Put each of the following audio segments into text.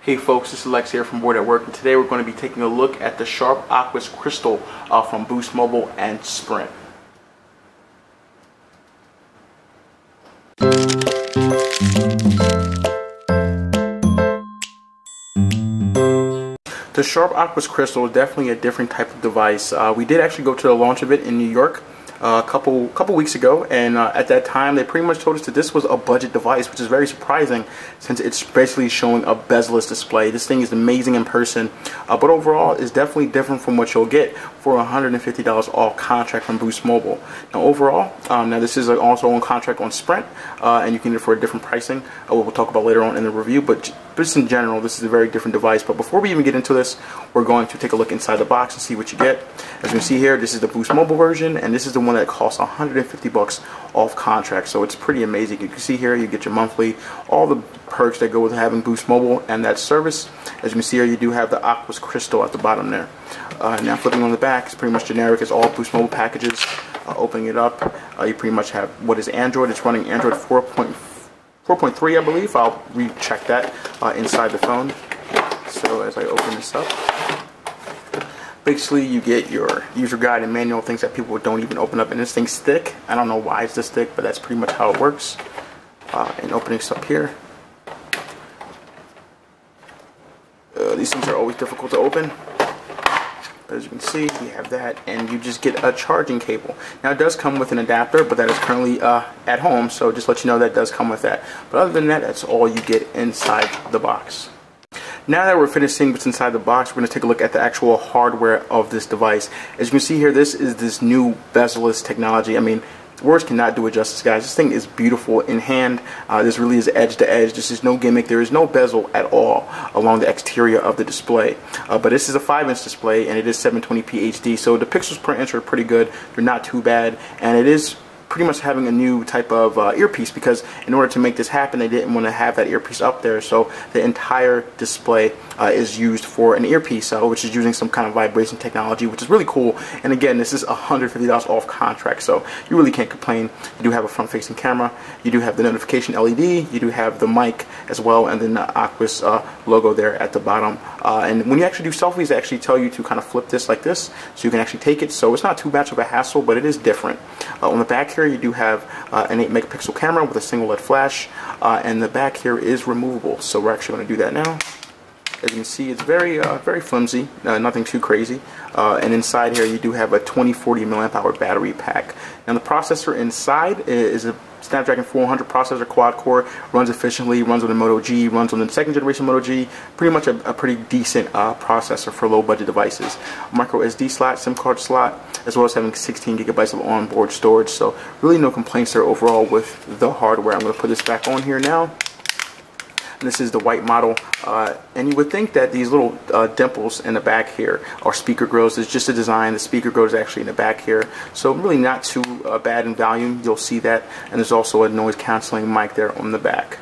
Hey folks, this is Lex here from Bored at Work, and today we're going to be taking a look at the Sharp Aquos Crystal from Boost Mobile and Sprint. The Sharp Aquos Crystal is definitely a different type of device. We did actually go to the launch of it in New York a couple weeks ago, and at that time they pretty much told us that this was a budget device, which is very surprising since it's basically showing a bezel-less display. This thing is amazing in person, but overall is definitely different from what you'll get for $150 off contract from Boost Mobile. Now overall, now this is also on contract on Sprint, and you can get it for a different pricing, we'll talk about later on in the review, but just in general, this is a very different device. But before we even get into this, we're going to take a look inside the box and see what you get. As you can see here, this is the Boost Mobile version, and this is the one that costs $150 off contract, so it's pretty amazing. You can see here you get your monthly, all the perks that go with having Boost Mobile and that service. As you can see here, you do have the Aquos Crystal at the bottom there. Now flipping on the back, it's pretty much generic as all Boost Mobile packages. Opening it up, you pretty much have what is Android. It's running Android 4.3, I believe. I'll recheck that inside the phone. So as I open this up, basically you get your user guide and manual, things that people don't even open up. And this thing's thick. I don't know why it's this thick, but that's pretty much how it works. And opening this up here, these things are always difficult to open. As you can see, we have that, and you just get a charging cable. Now it does come with an adapter, but that is currently at home, so just let you know that does come with that. But other than that, that's all you get inside the box. Now that we're finished seeing what's inside the box, we're going to take a look at the actual hardware of this device. As you can see here, this is this new bezel-less technology. I mean, words cannot do it justice, guys. This thing is beautiful in hand. This really is edge to edge. This is no gimmick. There is no bezel at all along the exterior of the display. But this is a 5-inch display, and it is 720p HD, so the pixels per inch are pretty good. They're not too bad, and it is pretty much having a new type of earpiece, because in order to make this happen, they didn't want to have that earpiece up there, so the entire display is used for an earpiece, which is using some kind of vibration technology, which is really cool. And again, this is $150 off contract, so you really can't complain. You do have a front-facing camera, you do have the notification LED, you do have the mic as well, and then the Aquos logo there at the bottom. And when you actually do selfies, they actually tell you to kind of flip this like this, so you can actually take it. So it's not too much of a hassle, but it is different. On the back here, you do have an 8-megapixel camera with a single LED flash, and the back here is removable. So we're actually going to do that now. As you can see, it's very flimsy, nothing too crazy. And inside here, you do have a 2040 mAh battery pack. Now the processor inside is a Snapdragon 400 processor, quad core, runs efficiently, runs on the Moto G, runs on the 2nd generation Moto G. Pretty much a pretty decent processor for low budget devices. Micro SD slot, SIM card slot, as well as having 16 gigabytes of onboard storage. So really no complaints there overall with the hardware. I'm going to put this back on here now. This is the white model, and you would think that these little dimples in the back here are speaker grills. It's just a design. The speaker grill is actually in the back here, so really not too bad in volume. You'll see that, and there's also a noise canceling mic there on the back.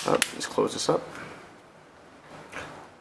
Let's close this up.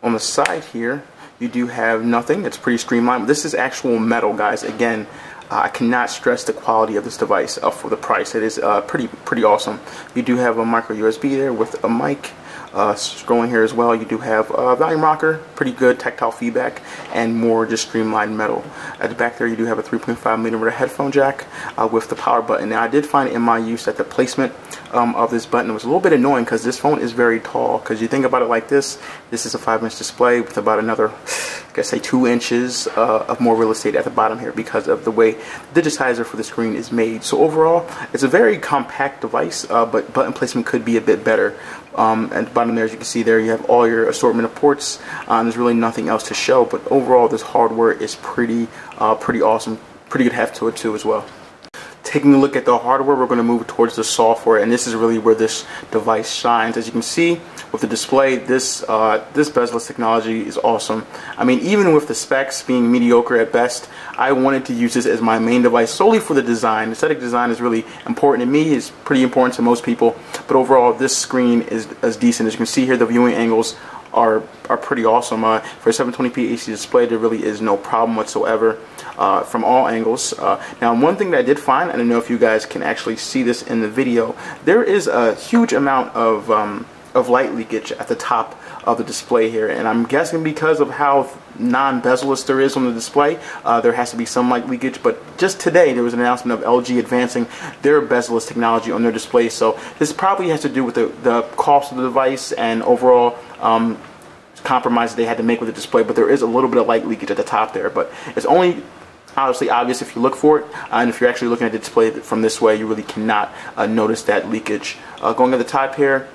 On the side here, you do have nothing. It's pretty streamlined. This is actual metal, guys. Again, I cannot stress the quality of this device for the price. It is pretty awesome. You do have a micro USB there with a mic. Scrolling here as well, you do have a volume rocker, pretty good tactile feedback, and more just streamlined metal. At the back there, you do have a 3.5mm headphone jack with the power button. Now I did find in my use that the placement of this button was a little bit annoying, because this phone is very tall. Because you think about it like this is a 5-inch display with about another, I guess, say 2 inches of more real estate at the bottom here, because of the way the digitizer for the screen is made. So overall, it's a very compact device, but button placement could be a bit better. At the bottom there, as you can see there, you have all your assortment of ports. There's really nothing else to show, but overall this hardware is pretty awesome. Pretty good heft to it too as well. Taking a look at the hardware, we're going to move towards the software, and this is really where this device shines. As you can see with the display, this bezel-less technology is awesome. I mean, even with the specs being mediocre at best, I wanted to use this as my main device solely for the design. Aesthetic design is really important to me. It's pretty important to most people, but overall this screen is decent. As you can see here, the viewing angles are pretty awesome. For a 720p HD display, there really is no problem whatsoever from all angles. Now, one thing that I did find, I don't know if you guys can actually see this in the video, there is a huge amount of light leakage at the top of the display here, and I'm guessing because of how non-bezel-less there is on the display, there has to be some light leakage. But just today there was an announcement of LG advancing their bezel-less technology on their display, so this probably has to do with the cost of the device and overall compromise they had to make with the display. But there is a little bit of light leakage at the top there, but it's only obviously obvious if you look for it, and if you're actually looking at the display from this way, you really cannot notice that leakage. Going at the top here,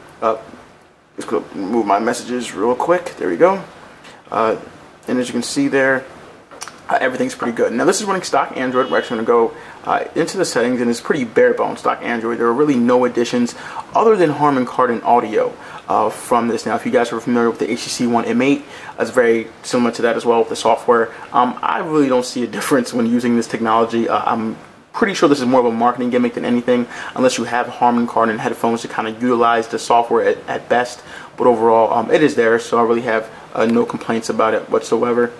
just going to move my messages real quick. There we go. And as you can see there, everything's pretty good. Now this is running stock Android. We're actually going to go into the settings, and it's pretty bare bones stock Android. There are really no additions other than Harman Kardon audio from this. Now if you guys are familiar with the HTC One M8, it's very similar to that as well with the software. I really don't see a difference when using this technology. I'm pretty sure this is more of a marketing gimmick than anything, unless you have Harman Kardon headphones to kind of utilize the software at best. But overall, it is there, so I really have no complaints about it whatsoever.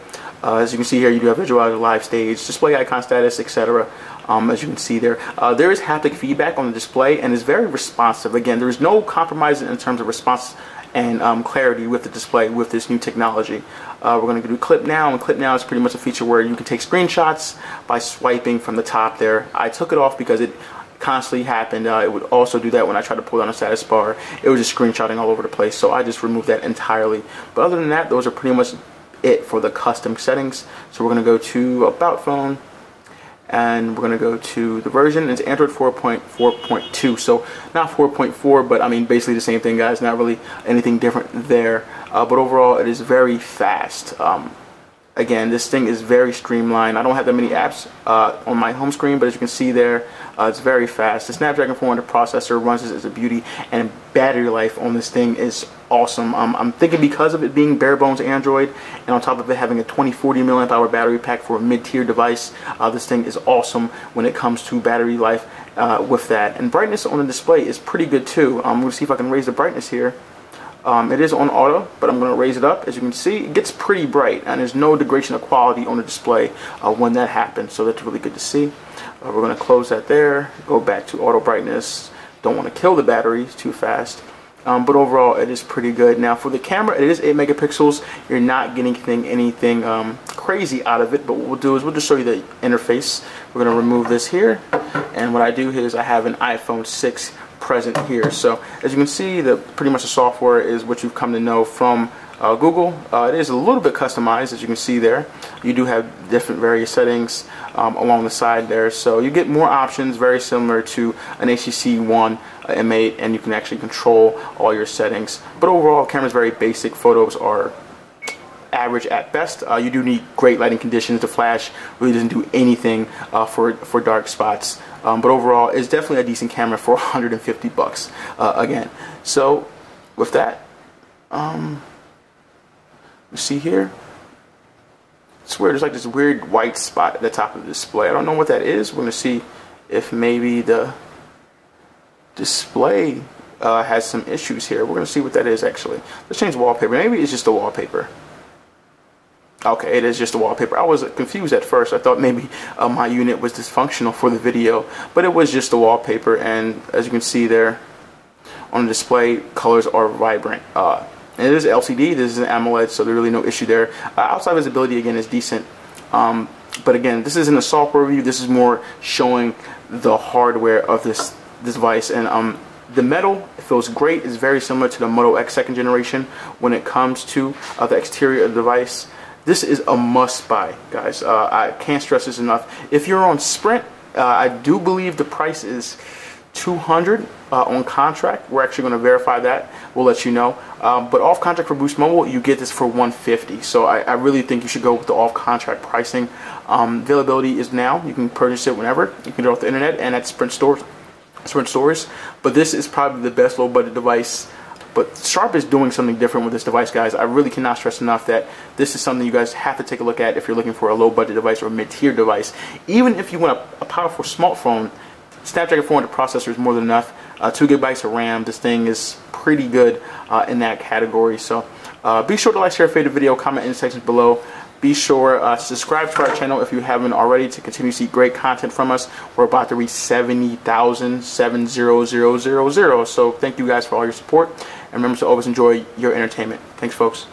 As you can see here, you do have visualize live stage, display icon status, etc. As you can see there, there is haptic feedback on the display, and is very responsive. Again, there is no compromise in terms of response and clarity with the display with this new technology. We're going to do Clip Now, and Clip Now is pretty much a feature where you can take screenshots by swiping from the top there. I took it off because it constantly happened. It would also do that when I tried to pull down a status bar. It was just screenshotting all over the place, so I just removed that entirely. But other than that, those are pretty much it for the custom settings. So we're going to go to About Phone, and we're going to go to the version. It's Android 4.4.2, so not 4.4, but I mean basically the same thing, guys. Not really anything different there, but overall it is very fast. Again, this thing is very streamlined. I don't have that many apps on my home screen, but as you can see there, it's very fast. The Snapdragon 400 processor runs as a beauty, and battery life on this thing is awesome. I'm thinking because of it being bare bones Android, and on top of it having a 2040 mAh battery pack for a mid-tier device, this thing is awesome when it comes to battery life with that. And brightness on the display is pretty good too. I'm going to see if I can raise the brightness here. It is on auto, but I'm going to raise it up. As you can see, it gets pretty bright, and there's no degradation of quality on the display when that happens, so that's really good to see. We're going to close that there, go back to auto brightness. Don't want to kill the batteries too fast, but overall it is pretty good. Now for the camera, it is 8 megapixels. You're not getting anything crazy out of it, but what we'll do is we'll just show you the interface. We're going to remove this here, and what I do here is I have an iPhone 6 present here. So as you can see, pretty much the software is what you've come to know from Google. It is a little bit customized, as you can see there. You do have different various settings along the side there, so you get more options, very similar to an HTC One M8, and you can actually control all your settings. But overall, the camera is very basic. Photos are average at best. You do need great lighting conditions. The flash really doesn't do anything for dark spots. But overall, it's definitely a decent camera for 150 bucks. Again, so with that, you see here, it's weird. There's like this weird white spot at the top of the display. I don't know what that is. We're going to see if maybe the display has some issues here. We're going to see what that is actually. Let's change the wallpaper. Maybe it's just the wallpaper. Okay, it is just a wallpaper. I was confused at first. I thought maybe my unit was dysfunctional for the video, but it was just the wallpaper. And as you can see there on the display, colors are vibrant. And it is LCD. This is an AMOLED, so there's really no issue there. Outside visibility again is decent, but again, this isn't a software review. This is more showing the hardware of this device. And the metal, it feels great. It's very similar to the Moto X 2nd generation when it comes to the exterior of the device. This is a must buy, guys. I can't stress this enough. If you're on Sprint, I do believe the price is $200 on contract. We're actually going to verify that. We'll let you know. But off contract for Boost Mobile, you get this for $150. So I really think you should go with the off contract pricing. Availability is now. You can purchase it whenever. You can do it off the internet and at Sprint stores. But this is probably the best low budget device. But Sharp is doing something different with this device, guys. I really cannot stress enough that this is something you guys have to take a look at if you're looking for a low budget device or a mid-tier device. Even if you want a powerful smartphone, Snapdragon 400 processor is more than enough. 2 gigabytes of RAM. This thing is pretty good in that category. So Be sure to like, share, favorite video, comment in the sections below. Be sure to subscribe to our channel if you haven't already to continue to see great content from us. We're about to reach 70,000, 70000. So thank you guys for all your support. And remember to always enjoy your entertainment. Thanks, folks.